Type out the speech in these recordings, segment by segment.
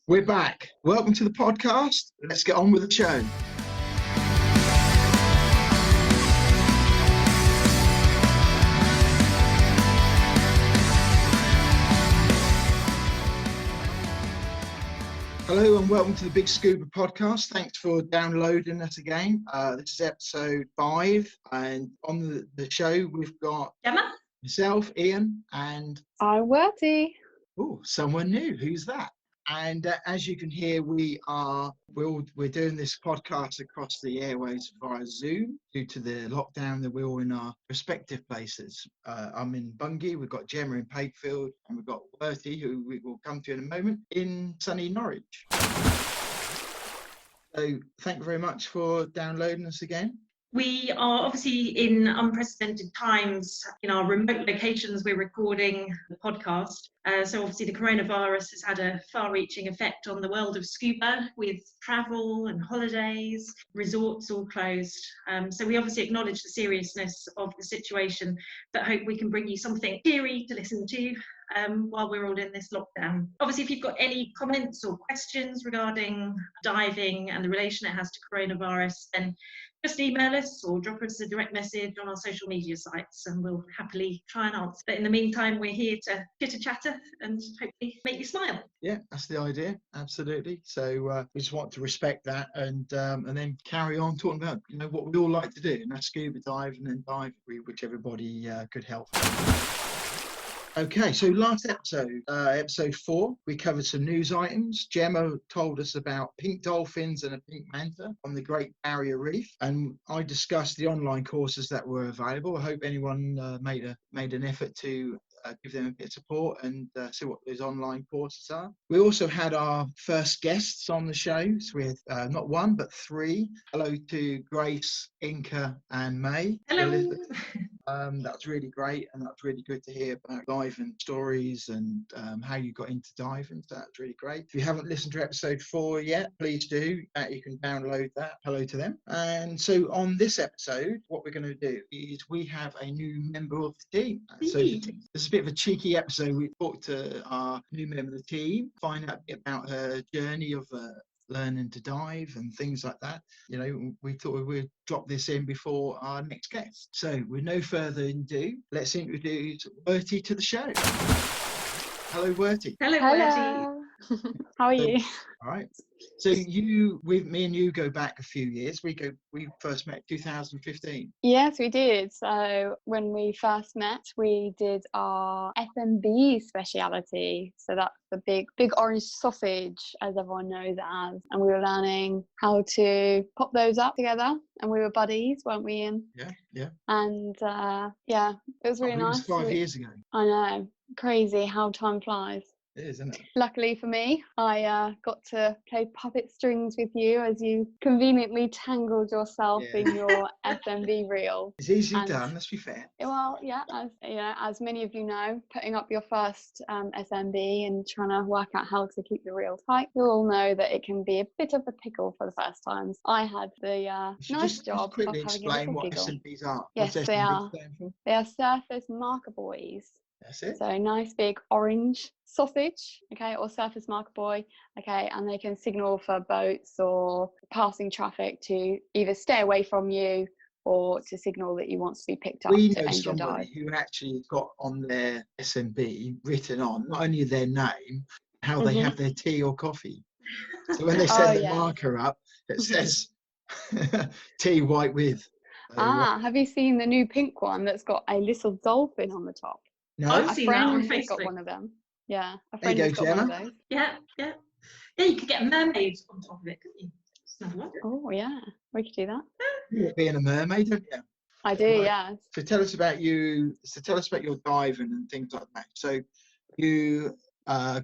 We're back. Welcome to the podcast. Let's get on with the show. Hello and welcome to the Big Scuba podcast. Thanks for downloading us again. This is episode 5, and on the show we've got Gemma, myself, Ian, and I'm Werttie. Oh, someone new. Who's that? And as you can hear, we're doing this podcast across the airways via Zoom due to the lockdown that we're all in our respective places. I'm in Bungay, we've got Gemma in Pakefield, and we've got Werttie, who we will come to in a moment, in sunny Norwich. So thank you very much for downloading us again. we are obviously in unprecedented times. In our remote locations, we're recording the podcast. So obviously the coronavirus has had a far-reaching effect on the world of scuba, with travel and holidays, resorts all closed. So we obviously acknowledge the seriousness of the situation, but hope we can bring you something cheery to listen to while we're all in this lockdown. Obviously, if you've got any comments or questions regarding diving and the relation it has to coronavirus, then just email us or drop us a direct message on our social media sites and we'll happily try and answer. But in the meantime, we're here to chitter-chatter and hopefully make you smile. Yeah, that's the idea. Absolutely. So we just want to respect that and then carry on talking about what we all like to do, and that's scuba dive and then dive, which everybody could help. Okay, so last episode, episode 4, we covered some news items. Gemma told us about pink dolphins and a pink manta on the Great Barrier Reef, and I discussed the online courses that were available. I hope anyone made an effort to give them a bit of support and see what those online courses are. We also had our first guests on the show, so we had not 1 but 3. Hello to Grace, Inca and May. Hello. That's really great, and that's really good to hear about diving stories and how you got into diving. So that's really great. If you haven't listened to episode 4 yet, please do. You can download that. Hello to them. And so on this episode, what we're going to do is we have a new member of the team. So this is a bit of a cheeky episode. We talked to our new member of the team, find out a bit about her journey of learning to dive and things like that. We thought we'd drop this in before our next guest. So with no further ado, let's introduce Werttie to the show. Hello, Werttie. Hello, Werttie. How are you? All right. So me and you go back a few years. We first met 2015. Yes, we did. So when we first met, we did our F&B speciality. So that's the big orange sausage, as everyone knows it as. And we were learning how to pop those up together. And we were buddies, weren't we, Ian? Yeah. And it was really nice. It was 5 years ago. I know. Crazy how time flies. It is, isn't it? Luckily for me, I got to play puppet strings with you as you conveniently tangled yourself in your FMV reel. It's easily done, let's be fair. Well, yeah, as many of you know, putting up your first SMB and trying to work out how to keep the reel tight, you all know that it can be a bit of a pickle for the first times. I had the nice job just quickly of having explain a what little giggle. SMBs are. Yes, What's they SMB are. stand for? They are surface marker buoys. That's it. So nice big orange sausage, okay, or surface marker buoy, okay, and they can signal for boats or passing traffic to either stay away from you or to signal that you want to be picked up We to know end your dive. somebody who actually got on their SMB written on not only their name, how they have their tea or coffee. So when they send the marker up, it says tea white with. So, have you seen the new pink one that's got a little dolphin on the top? No, I've seen that on A friend has got Facebook. one of them. Yeah, a There you friend go, has got Gemma. one of those. Yeah. You could get a mermaid on top of it, couldn't you? Just have a look. Oh yeah, we could do that. you're being a mermaid, don't you? I do, Right. yes. So tell us about you. So tell us about your diving and things like that. So you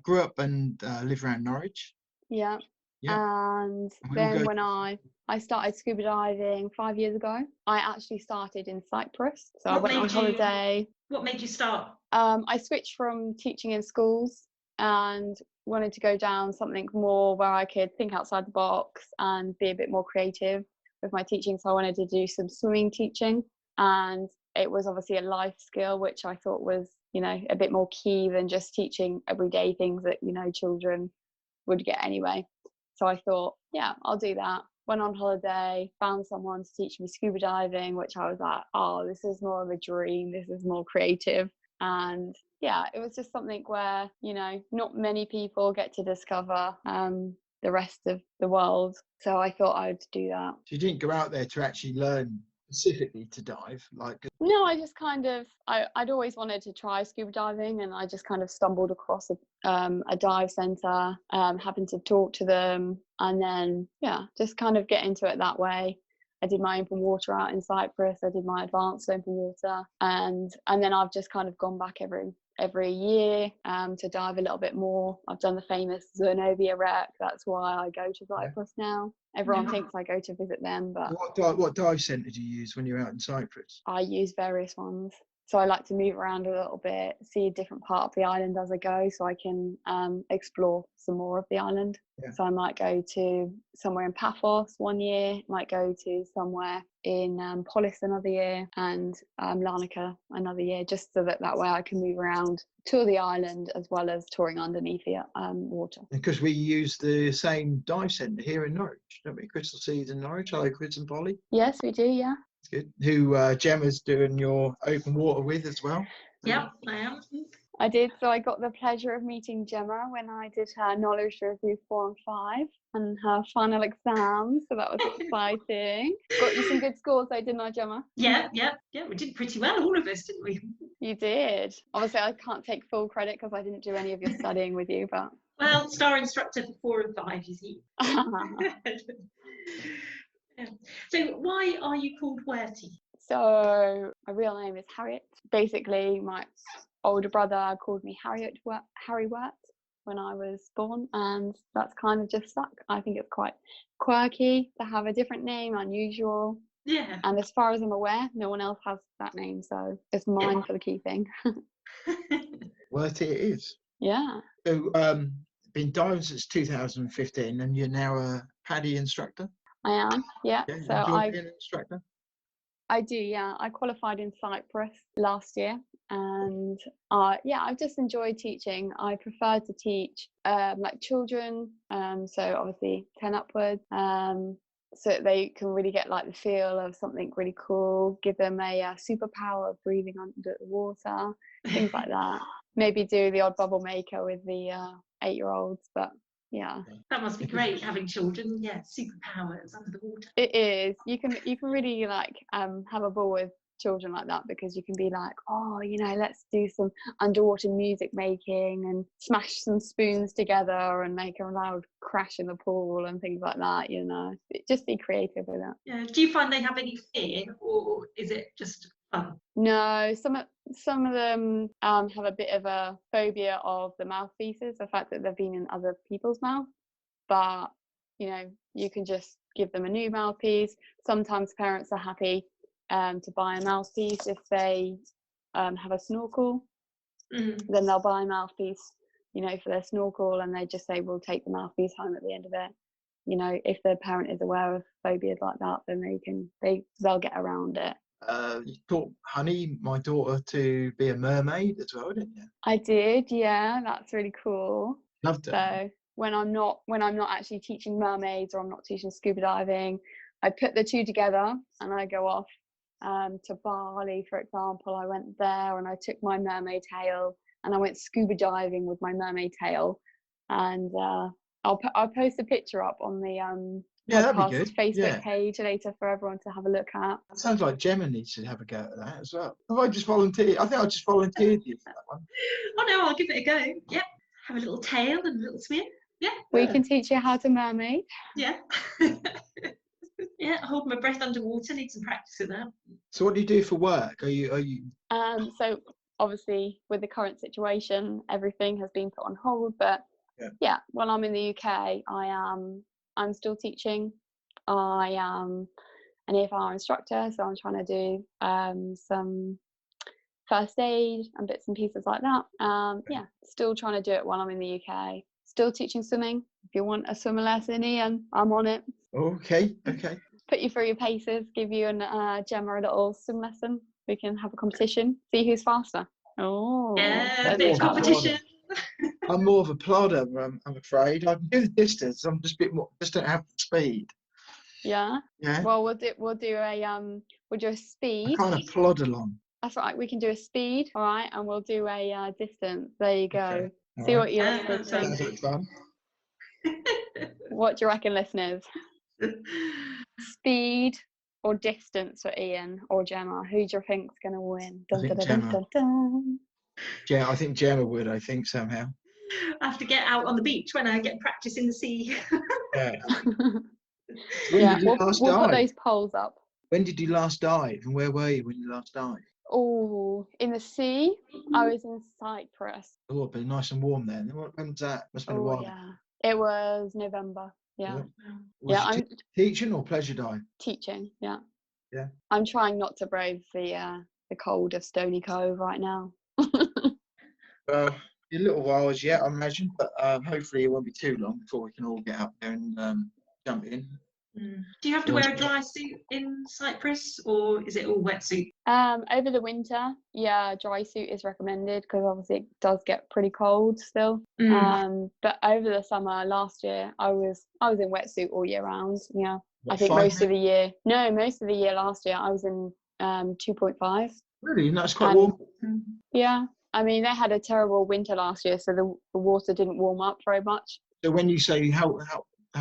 grew up and lived around Norwich. Yeah. And we all then go- when I started scuba diving 5 years ago, I actually started in Cyprus. So I What went on made you- holiday. What made you start? I switched from teaching in schools and wanted to go down something more where I could think outside the box and be a bit more creative with my teaching. So I wanted to do some swimming teaching, and it was obviously a life skill, which I thought was, a bit more key than just teaching everyday things that, children would get anyway. So I thought, yeah, I'll do that. Went on holiday, found someone to teach me scuba diving, which I was like, oh, this is more of a dream. This is more creative. And yeah, it was just something where, you know, not many people get to discover the rest of the world. So I thought I'd do that. So you didn't go out there to actually learn specifically to dive, like? No, I just kind of, I'd always wanted to try scuba diving, and I just kind of stumbled across a dive centre, happened to talk to them, and then, yeah, just kind of get into it that way. I did my open water out in Cyprus. I did my advanced open water, and then I've just kind of gone back every year to dive a little bit more. I've done the famous Zernovia wreck. That's why I go to Cyprus now. Everyone thinks I go to visit them, but What dive centre do you use when you're out in Cyprus? I use various ones. So I like to move around a little bit, see a different part of the island as I go, so I can explore some more of the island. Yeah. So I might go to somewhere in Paphos one year, might go to somewhere in Polis another year, and Larnaca another year, just so that way I can move around, tour the island as well as touring underneath the water. Because we use the same dive centre here in Norwich, don't we? Crystal Seas in Norwich. Hello, Chris and Polly. Yes, we do, yeah. That's good. Who Gemma's doing your open water with as well. Yep, I am. I did. So I got the pleasure of meeting Gemma when I did her knowledge review 4 and 5 and her final exams. So that was exciting. Got you some good scores though, didn't I, Gemma? Yeah, we did pretty well, all of us, didn't we? You did. Obviously, I can't take full credit because I didn't do any of your studying with you, but... Well, star instructor for 4 and 5, you see. Yeah. So why are you called Werttie? So my real name is Harriet. Basically, my older brother called me Harry Wirt when I was born, and that's kind of just stuck. I think it's quite quirky to have a different name, unusual. Yeah. And as far as I'm aware, no one else has that name, so it's mine for the keeping. Werttie it is. Yeah. So been diving since 2015, and you're now a PADI instructor? I am, yeah. Yeah, So enjoy being an instructor? I do, yeah. I qualified in Cyprus last year, and yeah, I've just enjoyed teaching. I prefer to teach like children, so obviously 10 upwards, so that they can really get like the feel of something really cool, give them a superpower of breathing under the water, things like that. Maybe do the odd bubble maker with the 8-year-olds, but yeah. That must be great, having children. Yeah, superpowers under the water. It is. You can really like have a ball with children like that, because you can be like, oh, you know, let's do some underwater music making and smash some spoons together and make a loud crash in the pool and things like that, you know. Just be creative with it. Yeah. Do you find they have any fear, or is it just fun? No, some of them have a bit of a phobia of the mouthpieces, the fact that they've been in other people's mouth. But, you know, you can just give them a new mouthpiece. Sometimes parents are happy to buy a mouthpiece if they have a snorkel. Then they'll buy a mouthpiece, you know, for their snorkel, and they just say, we'll take the mouthpiece home at the end of it. You know, if the parent is aware of phobias like that, then they'll get around it. You taught Honey, my daughter, to be a mermaid as well, didn't you? I did, yeah. That's really cool. Loved it. So when I'm not actually teaching mermaids, or I'm not teaching scuba diving, I put the two together and I go off to Bali, for example. I went there and I took my mermaid tail and I went scuba diving with my mermaid tail, and I'll post a picture up on the that'd be good. Facebook page later for everyone to have a look at. That sounds like Gemma needs to have a go at that as well. Have I just volunteered? I think I just volunteered you for that one. Oh no, I'll give it a go. Yep. Have a little tail and a little swim. Yeah. We can teach you how to mermaid. Yeah. Yeah, hold my breath underwater, need some practice with that. So what do you do for work? Are you So obviously with the current situation, everything has been put on hold, but yeah, when I'm in the UK, I'm still teaching. I am an AFR instructor, so I'm trying to do some first aid and bits and pieces like that. Yeah, still trying to do it while I'm in the UK. Still teaching swimming. If you want a swimmer lesson, Ian, I'm on it. Okay. Put you through your paces, give you and Gemma a little swim lesson. We can have a competition, see who's faster. Oh, yeah, a bit of competition. I'm more of a plodder, I'm afraid. I can do the distance. I'm just a bit more, just don't have the speed. Yeah. Yeah. Well, we'll do a I speed. kind of plod along. That's right. We can do a speed, all right, and we'll do a distance. There you go. Okay. See All what you Yeah, listeners that think. Sounds like fun. What do you reckon, listeners? Speed or distance for Ian or Gemma? Who do you think's going to win? I think Gemma. Yeah, I think Gemma would. I think somehow. I have to get out on the beach when I get practice in the sea. Yeah. When Yeah, did you last we'll put dive? those polls up. When did you last dive, and where were you when you last dived? Oh, in the sea, I was in Cyprus. Oh, but nice and warm then. When was that? Must have been a Oh while. yeah, it was November. Yeah, Was yeah. it I'm teaching or pleasure dive? teaching. Yeah, Yeah. I'm trying not to brave the cold of Stony Cove right now. Well, a little while as yet, I imagine, but hopefully it won't be too long before we can all get up there and jump in. Do you have to wear a dry suit in Cyprus, or is it all wetsuit? Over the winter, yeah, dry suit is recommended because obviously it does get pretty cold still. But over the summer last year, I was in wetsuit all year round. Yeah, What, I think 5 most of the year last year I was in 2.5. Really? That's quite warm. Yeah, I mean they had a terrible winter last year, so the water didn't warm up very much. So when you say how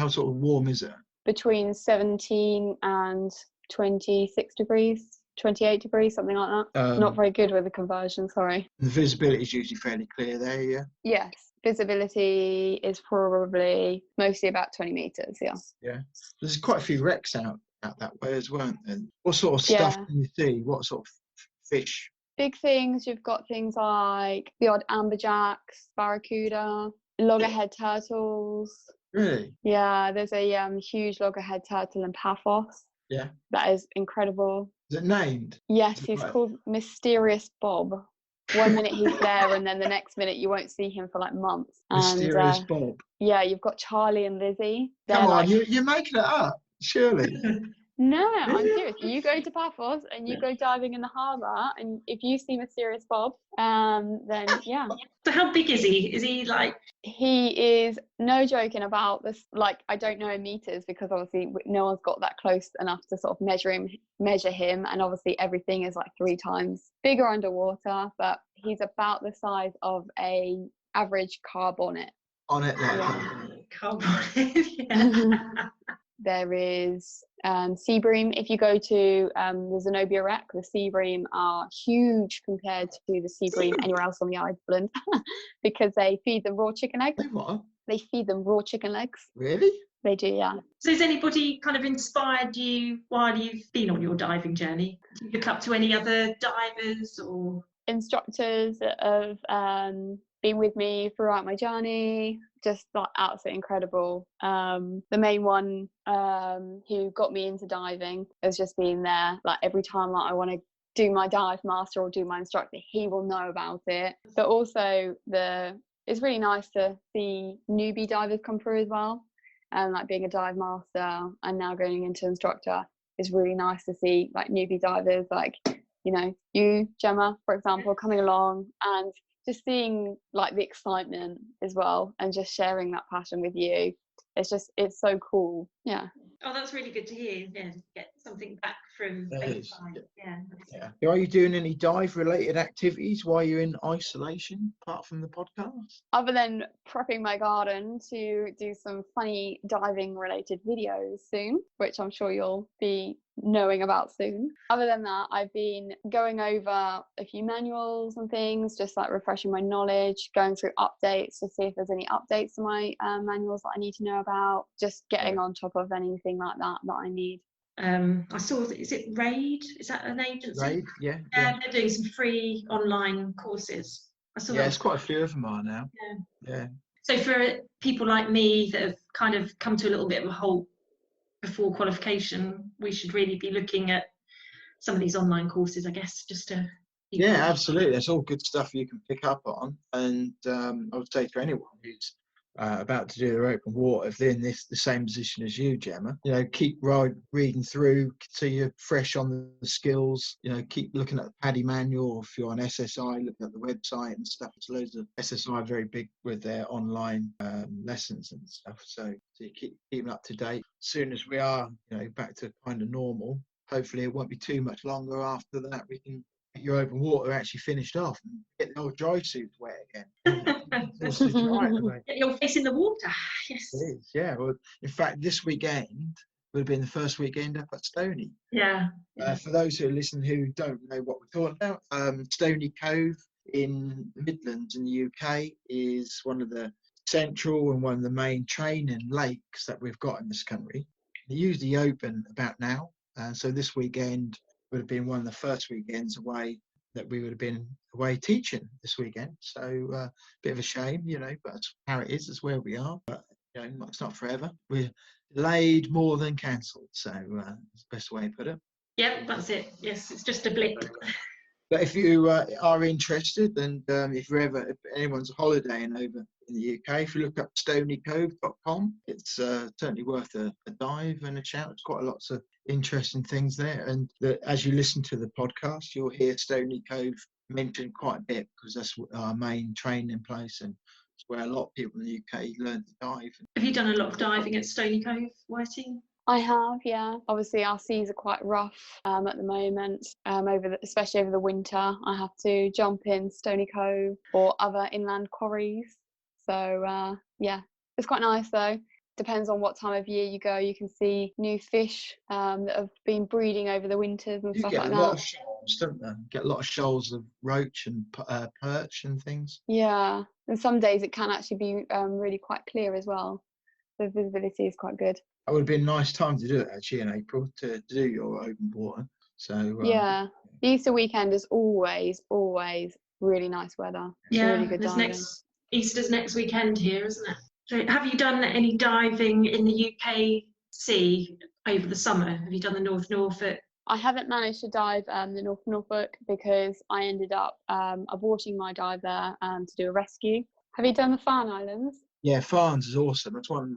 sort of warm is it? Between 17 and 26 degrees, 28 degrees, something like that. Not very good with the conversion, sorry. The visibility is usually fairly clear there, yeah? Yes, visibility is probably mostly about 20 metres, yeah. Yeah. There's quite a few wrecks out that way as well. And what sort of stuff can you see? What sort of fish? Big things, you've got things like the odd amberjacks, barracuda, loggerhead turtles. Really? Yeah, there's a huge loggerhead turtle in Paphos. Yeah. That is incredible. Is it named? Yes, he's called Mysterious Bob. 1 minute he's there, and then the next minute you won't see him for like months. Mysterious Bob. Yeah, you've got Charlie and Lizzie. Come on, you're making it up, surely. No, I'm serious. You go to Paphos and you go diving in the harbour, and if you see Mysterious Bob, then yeah. So how big is he? Is he like? He is, no joking about this, like I don't know in meters because obviously no one's got that close enough to sort of measure him, and obviously everything is like 3 times bigger underwater, but he's about the size of a average car bonnet. On it, like Car bonnet. Yeah. There is sea bream. If you go to the Zenobia wreck, the sea bream are huge compared to the sea bream anywhere else on the island because they feed them raw chicken eggs. What? They feed them raw chicken legs. Really? They do, yeah. So has anybody kind of inspired you while you've been on your diving journey? Do you look up to any other divers or instructors that have been with me throughout my journey? Just like absolutely incredible. The main one who got me into diving has just been there. Like every time like I want to do my dive master or do my instructor, he will know about it. But also it's really nice to see newbie divers come through as well. And like being a dive master and now going into instructor is really nice to see like newbie divers, like, you know, you, Gemma, for example, coming along and just seeing like the excitement as well and just sharing that passion with you. It's so cool. Yeah. Oh, that's really good to hear. Yeah, get something back from Yeah. Are you doing any dive related activities while you're in isolation apart from the podcast? Other than prepping my garden to do some funny diving related videos soon, which I'm sure you'll be knowing about soon. Other than that, I've been going over a few manuals and things, just like refreshing my knowledge, going through updates to see if there's any updates to my manuals that I need to know about, just getting on top of anything like that I need. I saw, is it RAID? Is that an agency? RAID, yeah. They're doing some free online courses. I saw that. There's quite a few of them are now. Yeah. So for people like me that have kind of come to a little bit of a halt before qualification, we should really be looking at some of these online courses, I guess, just to... Yeah, absolutely. That's all good stuff you can pick up on. And I would say to anyone who's about to do their open water, if they're in the same position as you, Gemma, keep reading through so you're fresh on the skills. Keep looking at the PADI manual. If you're on SSI, look at the website and stuff. There's loads of SSI very big with their online lessons and stuff. So you keep up to date. As soon as we are, back to kind of normal, hopefully it won't be too much longer after that. We can get your open water actually finished off and get the old dry suits wet again. It's so dry at the moment. Get your face in the water. Yes. It is, yeah. Well, in fact, this weekend would have been the first weekend up at Stony. Yeah. For those who listen who don't know what we're talking about, Stony Cove in the Midlands in the UK is one of the central and one of the main training lakes that we've got in this country. They usually open about now. So this weekend would have been one of the first weekends away that we would have been away teaching this weekend. So bit of a shame, but that's how it is. It's where we are. But it's not forever. We're delayed more than cancelled. So that's the best way to put it. Yep, that's it. Yes, it's just a blip. But if you are interested, and if anyone's holidaying over in the UK, if you look up stonycove.com, it's certainly worth a dive and a shout. There's quite lots of interesting things there. And as you listen to the podcast, you'll hear Stony Cove mentioned quite a bit because that's our main training place and it's where a lot of people in the UK learn to dive. Have you done a lot of diving at Stony Cove, Werttie? I have, yeah. Obviously, our seas are quite rough at the moment. Especially over the winter, I have to jump in Stony Cove or other inland quarries. So yeah, it's quite nice though. Depends on what time of year you go. You can see new fish that have been breeding over the winters and stuff like that. You get a lot of shoals, don't you? Get a lot of shoals of roach and perch and things. Yeah, and some days it can actually be really quite clear as well. The visibility is quite good. That would have been a nice time to do it actually in April to do your open water. So yeah, the Easter weekend is always really nice weather. Yeah, really good diving. Easter's next weekend here, isn't it? So have you done any diving in the UK sea over the summer? Have you done the North Norfolk? I haven't managed to dive the North Norfolk because I ended up aborting my dive there to do a rescue. Have you done the Farne Islands? Yeah, Farnes is awesome. That's one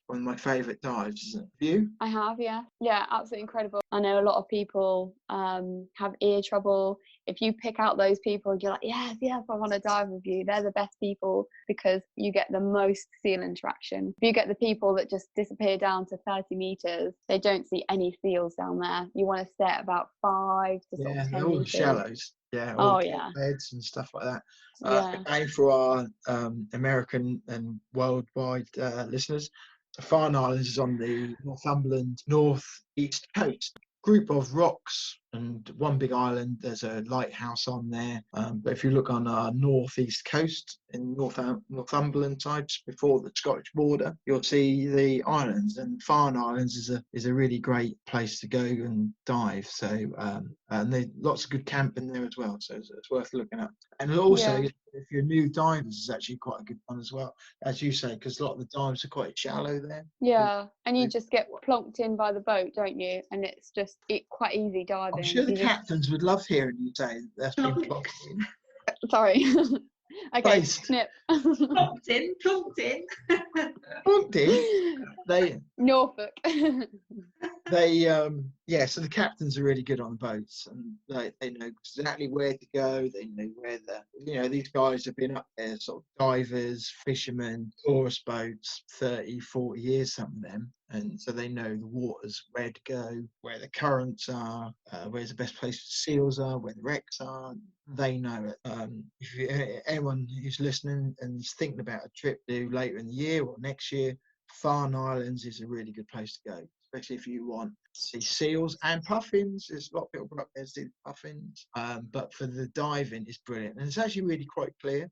of my favourite dives, isn't it? You? I have, yeah. Yeah, absolutely incredible. I know a lot of people have ear trouble. If you pick out those people, you're like, yes, I want to dive with you. They're the best people because you get the most seal interaction. If you get the people that just disappear down to 30 metres, they don't see any seals down there. You want to stay at about 5 to sort of 10 all metres. the shallows. Yeah, all the beds and stuff like that. Yeah. Again, for our American and worldwide listeners, the Farne Islands is on the Northumberland northeast coast. Group of rocks and one big island. There's a lighthouse on there. But if you look on our northeast coast in Northumberland side, just before the Scottish border, you'll see the islands. And Farne Islands is a really great place to go and dive. So and there's lots of good camping there as well. So it's worth looking at. And also, if you're new divers, it's actually quite a good one as well, as you say, because a lot of the dives are quite shallow there. Yeah, and you just get plonked in by the boat, don't you? And it's quite easy diving. I'm sure the captains would love hearing you say that's been plonked in. Sorry. Okay, snip. Plonked in. Plonked in. Norfolk. So the captains are really good on boats and they know exactly where to go. They know where these guys have been up there, sort of divers, fishermen, tourist boats, 30, 40 years, some of them. And so they know the waters, where to go, where the currents are, where's the best place for seals are, where the wrecks are. They know it. Anyone who's listening and is thinking about a trip to do later in the year or next year, Farne Islands is a really good place to go, especially if you want to see seals and puffins. There's a lot of people go up there to see the puffins. But for the diving, it's brilliant. And it's actually really quite clear.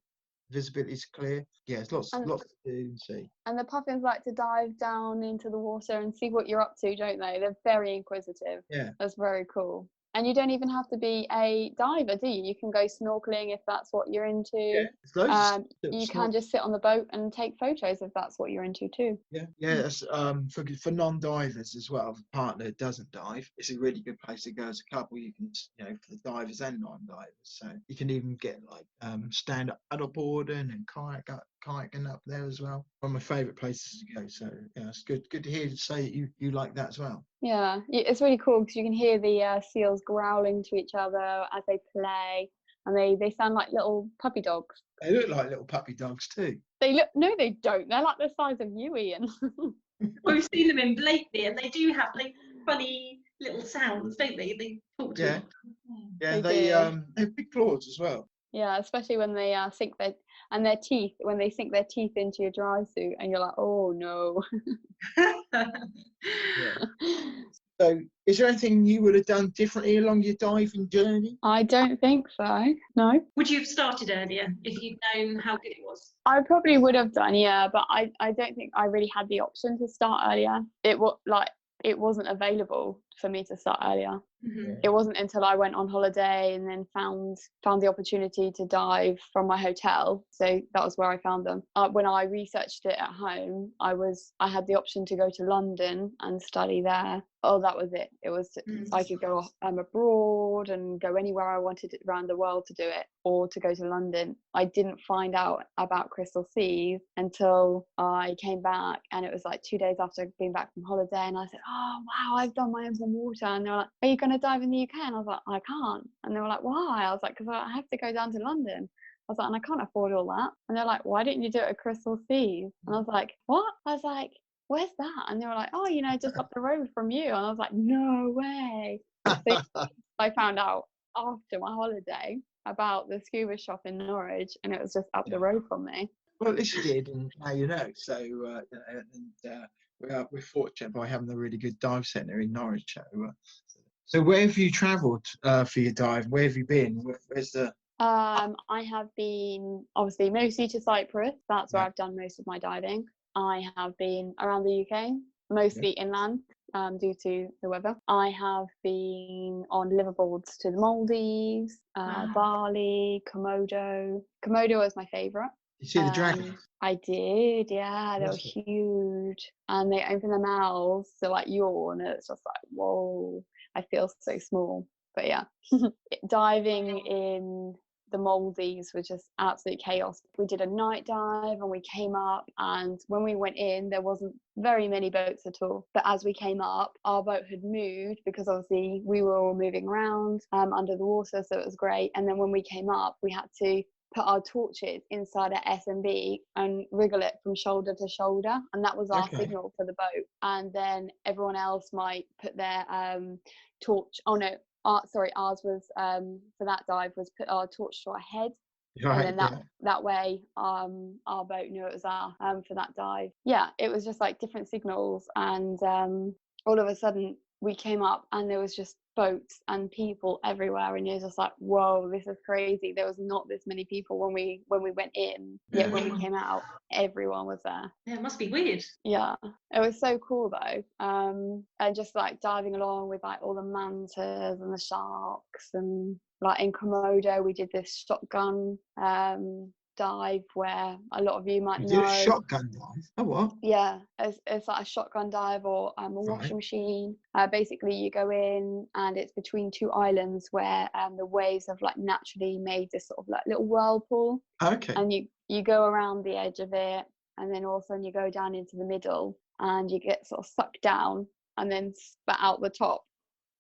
Visibility is clear. Yeah, there's lots to do and see. And the puffins like to dive down into the water and see what you're up to, don't they? They're very inquisitive. Yeah. That's very cool. And you don't even have to be a diver, do you? You can go snorkeling if that's what you're into. Yeah, you can just sit on the boat and take photos if that's what you're into too. Yeah. That's, for non-divers as well. If a partner doesn't dive, it's a really good place to go as a couple. You can, for the divers and non-divers. So you can even get like stand-up paddleboarding and kayaking up there as well. One of my favourite places to go. So yeah, it's good to hear you say you like that as well. Yeah, it's really cool because you can hear the seals growling to each other as they play, and they sound like little puppy dogs. They look like little puppy dogs too. No, they don't. They're like the size of you, Ian. We've seen them in Blakely, and they do have like funny little sounds, don't they? They talk to Yeah. each Yeah, They they do. have big claws as well. Yeah, especially when they sink their teeth when they sink their teeth into your dry suit, and you're like, oh no. Yeah. So, is there anything you would have done differently along your diving journey? I don't think so. No. Would you have started earlier if you'd known how good it was? I probably would have done, yeah, but I don't think I really had the option to start earlier. It wasn't available for me to start earlier. Mm-hmm. It wasn't until I went on holiday and then found the opportunity to dive from my hotel. So that was where I found them. When I researched it at home, I had the option to go to London and study there. Oh, that was it. It was I could go abroad and go anywhere I wanted around the world to do it, or to go to London. I didn't find out about Crystal Seas until I came back, and it was like 2 days after being back from holiday, and I said, oh wow, I've done my open water. And they were like, are you going to dive in the UK? And I was like, I can't. And they were like, why? I was like, because I have to go down to London. I was like, and I can't afford all that. And they're like, why didn't you do it at Crystal Seas? And I was like, what? I was like, where's that? And they were like, oh, just up the road from you. And I was like, no way. So I found out after my holiday about the scuba shop in Norwich, and it was just up the road from me. Well, at least you did, and now you know. So, we're fortunate by having a really good dive centre in Norwich. So where have you travelled for your dive? Where have you been? Where's the? I have been obviously mostly to Cyprus. That's where I've done most of my diving. I have been around the UK, mostly inland, due to the weather. I have been on liverboards to the Maldives, Bali, Komodo. Komodo was my favourite. You see the dragon? I did, yeah. They were huge, and they open their mouths to like yawn, and it's just like, whoa, I feel so small. But yeah, diving in the Maldives was just absolute chaos. We did a night dive and we came up, and when we went in, there wasn't very many boats at all. But as we came up, our boat had moved, because obviously we were all moving around under the water, so it was great. And then when we came up, we had to put our torches inside our S&B and wriggle it from shoulder to shoulder, and that was our signal for the boat. And then everyone else might put their torch. Oh no, ours was for that dive was put our torch to our head, and then that way our boat knew it was our for that dive. Yeah, it was just like different signals, and all of a sudden we came up and there was just boats and people everywhere, and you're just like, whoa, this is crazy. There was not this many people when we went in, yet when we came out, everyone was there. Yeah, it must be weird. Yeah, it was so cool though. And just like diving along with like all the mantas and the sharks, and like in Komodo we did this shotgun dive where a lot of you might know. You did a shotgun dive? Oh, what? Yeah, it's like a shotgun dive or a washing machine. Basically, you go in and it's between two islands where the waves have like naturally made this sort of like little whirlpool. Okay. And you go around the edge of it, and then all of a sudden you go down into the middle, and you get sort of sucked down and then spat out the top.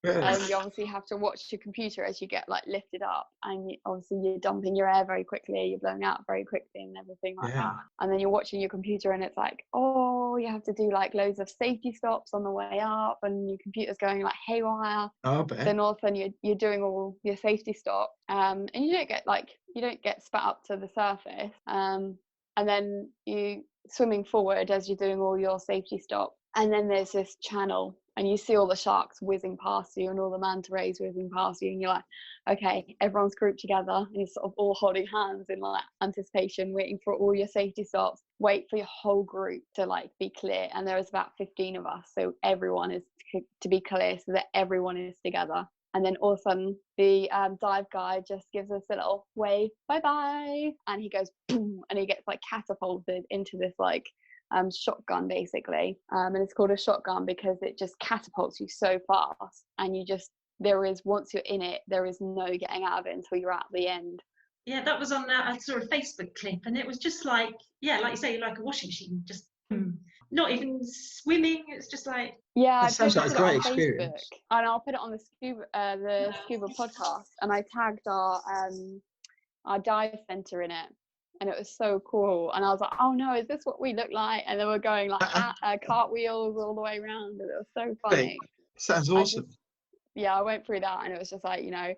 And you obviously have to watch your computer as you get like lifted up, and obviously you're dumping your air very quickly, you're blowing out very quickly and everything like that. And then you're watching your computer and it's like, oh, you have to do like loads of safety stops on the way up, and your computer's going like haywire. Then all of a sudden you're doing all your safety stops, and you don't get spat up to the surface, and then you swimming forward as you're doing all your safety stops, and then there's this channel, and you see all the sharks whizzing past you and all the manta rays whizzing past you, and you're like, okay, everyone's grouped together, and you're sort of all holding hands in like anticipation, waiting for all your safety stops, wait for your whole group to like be clear. And there is about 15 of us, so everyone is to be clear so that everyone is together. And then all of a sudden the dive guy just gives us a little wave, bye bye, and he goes boom, and he gets like catapulted into this like shotgun basically, and it's called a shotgun because it just catapults you so fast, and once you're in it, there is no getting out of it until you're at the end. Yeah, that was on I saw a Facebook clip, and it was just like, yeah, like you say, like a washing machine, just not even swimming. It's just like, Yeah, That I sounds like a posted it on great Facebook, experience. and I'll put it on the Scuba podcast, and I tagged our dive center in it, and it was so cool. And I was like, oh no, is this what we look like? And then we're going like cartwheels all the way around, and it was so funny. Sounds I awesome. just, yeah, I went through that, and it was just like, you know,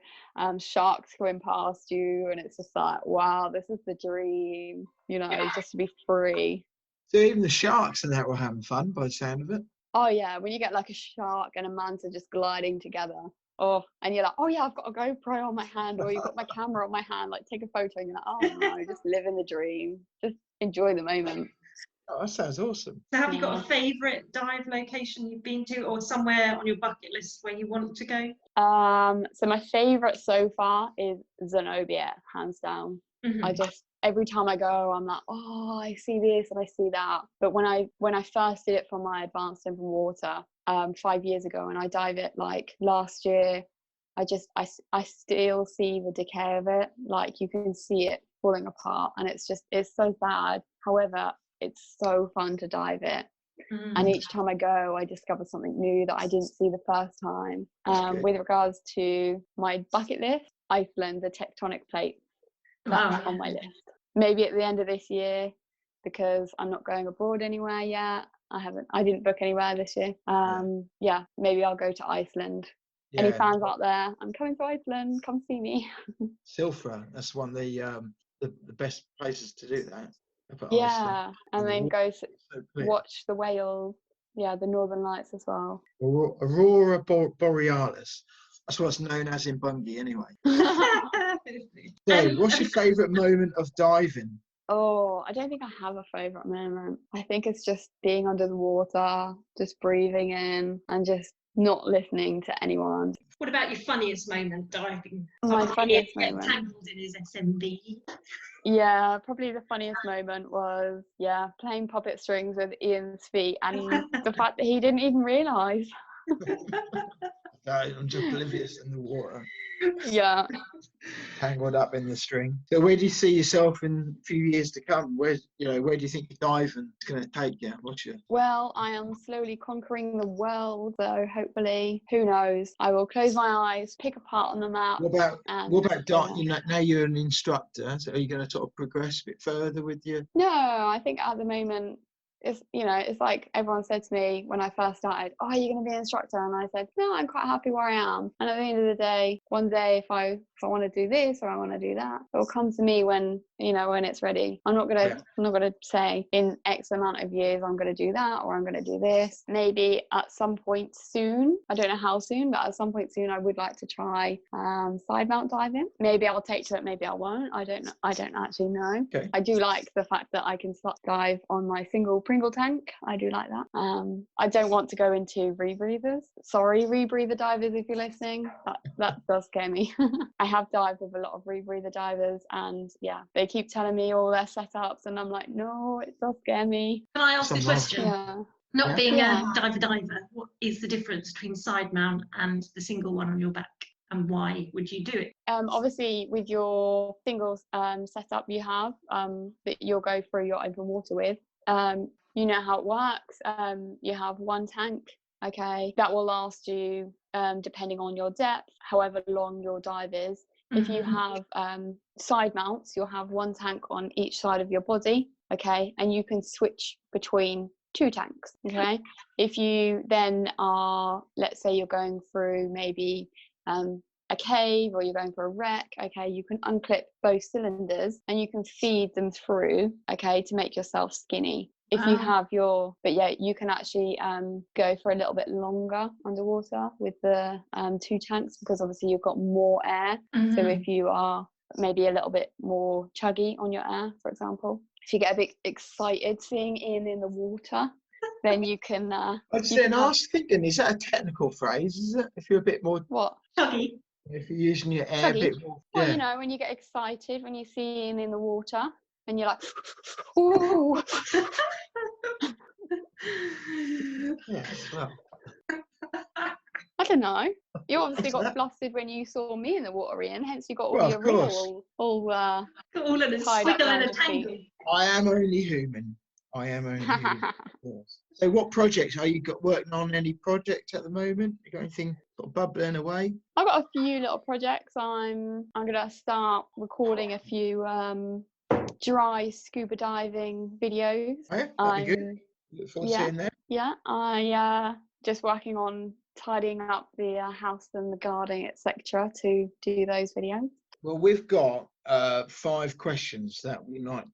sharks going past you, and it's just like, wow, this is the dream, you know, just to be free. So even the sharks and that were having fun by the sound of it. Oh yeah, when you get like a shark and a manta just gliding together. Oh, and you're like, oh yeah, I've got a GoPro on my hand, or you've got my camera on my hand, like take a photo, and you're like, oh no, just living the dream, just enjoy the moment. Oh, that sounds awesome. so have you got Yeah. a favourite dive location you've been to, or somewhere on your bucket list where you want to go? So my favorite so far is Zenobia, hands down. I just, every time I go, I'm like, oh, I see this and I see that. But when I first did it for my advanced open water 5 years ago, and I dive it like last year, I still see the decay of it. Like you can see it falling apart, and it's so sad. However, it's so fun to dive it. And each time I go, I discover something new that I didn't see the first time. With regards to my bucket list, Iceland, the tectonic plate, that's on my list. Maybe at the end of this year, because I'm not going abroad anywhere yet. I didn't book anywhere this year. Yeah, maybe I'll go to Iceland. Yeah. Any fans out there? I'm coming to Iceland. Come see me. Silfra, that's one of the best places to do that. Yeah, and then go so clear. watch the whales. Yeah, the Northern Lights as well. Aurora Borealis. That's what it's known as in Bungee, anyway. So, what's your favourite moment of diving? Oh, I don't think I have a favourite moment. I think it's just being under the water, just breathing in, and just not listening to anyone. What about your funniest moment diving? My funniest moment. Tangled in his SMB. Yeah, probably the funniest moment was, playing puppet strings with Ian's feet, and the fact that he didn't even realise. I'm just oblivious in the water. Yeah. Tangled up in the string. So where do you see yourself in a few years to come? Where do you think your diving is going to take you? Well, I am slowly conquering the world, so hopefully, who knows? I will close my eyes, pick a part on the map. What about now you're an instructor, so are you going to sort of progress a bit further with you? No, I think at the moment, it's like everyone said to me when I first started, oh, are you going to be an instructor? And I said, no, I'm quite happy where I am. And at the end of the day, one day, if I want to do this or I want to do that, it will come to me when it's ready. I'm not gonna say in X amount of years I'm gonna do that or I'm gonna do this. Maybe at some point soon, I don't know how soon, but at some point soon I would like to try side mount diving. Maybe I'll take to it, maybe I won't. I don't actually know. Okay. I do like the fact that I can dive on my single Pringle tank. I do like that. I don't want to go into rebreathers. Sorry, rebreather divers, if you're listening. That does scare me. I have dived with a lot of rebreather divers, and they keep telling me all their setups, and I'm like, no, it does scare me. Can I ask a question? Yeah. Not being a diver, what is the difference between side mount and the single one on your back, and why would you do it? Obviously, with your single setup you have that you'll go through your open water with, you know how it works. You have one tank, okay, that will last you, depending on your depth, however long your dive is. If you have side mounts, you'll have one tank on each side of your body, okay, and you can switch between two tanks, okay. If you then are, let's say you're going through maybe a cave or you're going for a wreck, okay, you can unclip both cylinders and you can feed them through, okay, to make yourself skinny. If you have you can actually go for a little bit longer underwater with the two tanks, because obviously you've got more air. So if you are maybe a little bit more chuggy on your air, for example, if you get a bit excited seeing Ian in the water, then you can I was thinking, is that a technical phrase, is it? If you're a bit more chuggy, if you're using your air chuggy. a bit more, well, when you get excited when you see Ian in the water and you're like, ooh. Yes, well, I don't know. You obviously What's got that? flustered when you saw me in the water, Ian. Hence, you got all Well, your of reel course. all All in a tied up squiggle round and a your feet. tangle. I am only human. Of course. So what projects are you working on? Any projects at the moment? You got anything sort of bubbling away? I've got a few little projects. I'm gonna start recording a few dry scuba diving videos. Oh, yeah, that'd be good. Look forward to yeah, seeing that. yeah. I just working on tidying up the house and the garden, etc., to do those videos. Well, we've got 5 questions that we like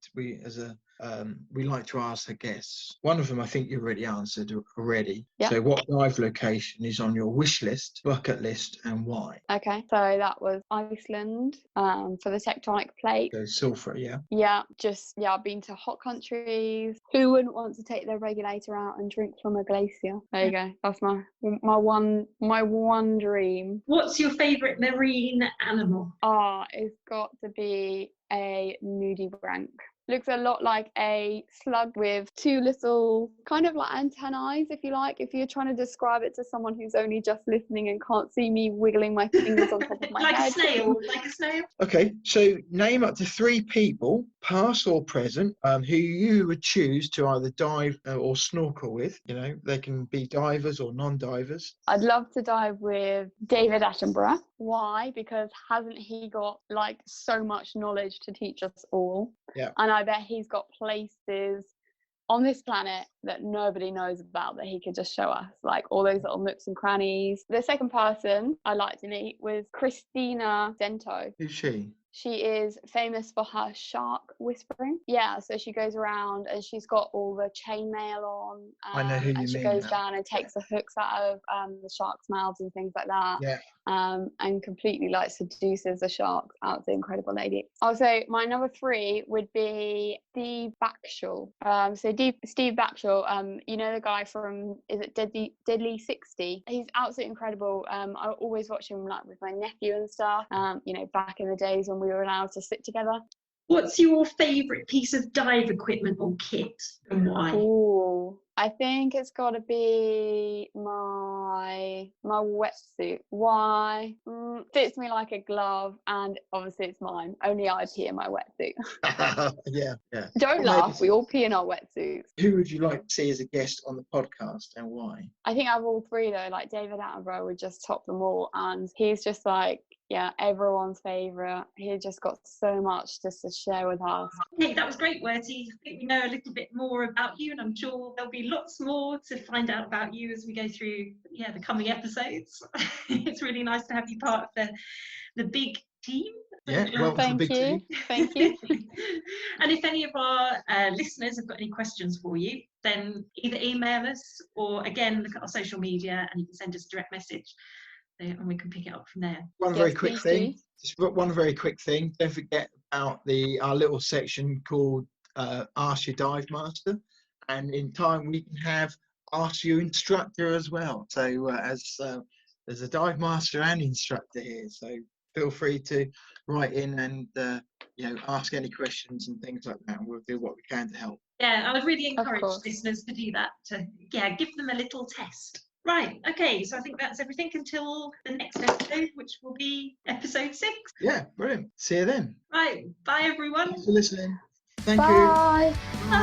to ask the guests. One of them I think you already answered already. Yeah. So what dive location is on your wish list, bucket list, and why? Okay, so that was Iceland for the tectonic plate. So sulfur, yeah. Yeah, I've been to hot countries. Who wouldn't want to take their regulator out and drink from a glacier? There you go. That's my one dream. What's your favourite marine animal? It's got to be a nudibranch. Looks a lot like a slug with 2 little kind of like antennae, if you like, if you're trying to describe it to someone who's only just listening and can't see me wiggling my fingers on top of my like head. Like a snail. Okay, so name up to 3 people, past or present, who you would choose to either dive or snorkel with. You know, they can be divers or non-divers. I'd love to dive with David Attenborough. Why? Because hasn't he got like so much knowledge to teach us all? Yeah. And I bet he's got places on this planet that nobody knows about that he could just show us, like all those little nooks and crannies. The second person I'd like to meet was Christina Dento. Who's she? She is famous for her shark whispering. Yeah, so she goes around and she's got all the chainmail on. I know who you and she mean goes now. down and takes the hooks out of the sharks' mouths and things like that. Yeah. And completely like seduces the sharks. That's an incredible lady. Also, my number 3 would be Steve Backshall. Steve Backshall, you know the guy from, is it Deadly 60? He's absolutely incredible. I always watch him like with my nephew and stuff. You know, back in the days when we were allowed to sit together. What's your favourite piece of dive equipment or kit and why? Ooh, I think it's got to be my wetsuit. Why? Fits me like a glove, and obviously it's mine. Only I pee in my wetsuit. Yeah. Don't laugh. We all pee in our wetsuits. Who would you like to see as a guest on the podcast and why? I think out of all 3 though, like David Attenborough would just top them all, and he's just like, yeah, everyone's favourite. He just got so much just to share with us. Okay, that was great, Werttie. I think we know a little bit more about you, and I'm sure there'll be lots more to find out about you as we go through the coming episodes. It's really nice to have you part of the big team. Yeah, well, Thank you. Thank you. And if any of our listeners have got any questions for you, then either email us or again look at our social media, and you can send us a direct message. And we can pick it up from there. One very quick thing. Just one very quick thing. Don't forget about our little section called Ask Your Dive Master, and in time we can have Ask Your Instructor as well. So as there's a dive master and instructor here, so feel free to write in and ask any questions and things like that, and we'll do what we can to help. Yeah, I would really encourage listeners to do that. To give them a little test. Right, okay, so I think that's everything until the next episode, which will be episode 6. Yeah, brilliant. See you then. Right, bye everyone. Thanks for listening. Thank you. Bye. Bye.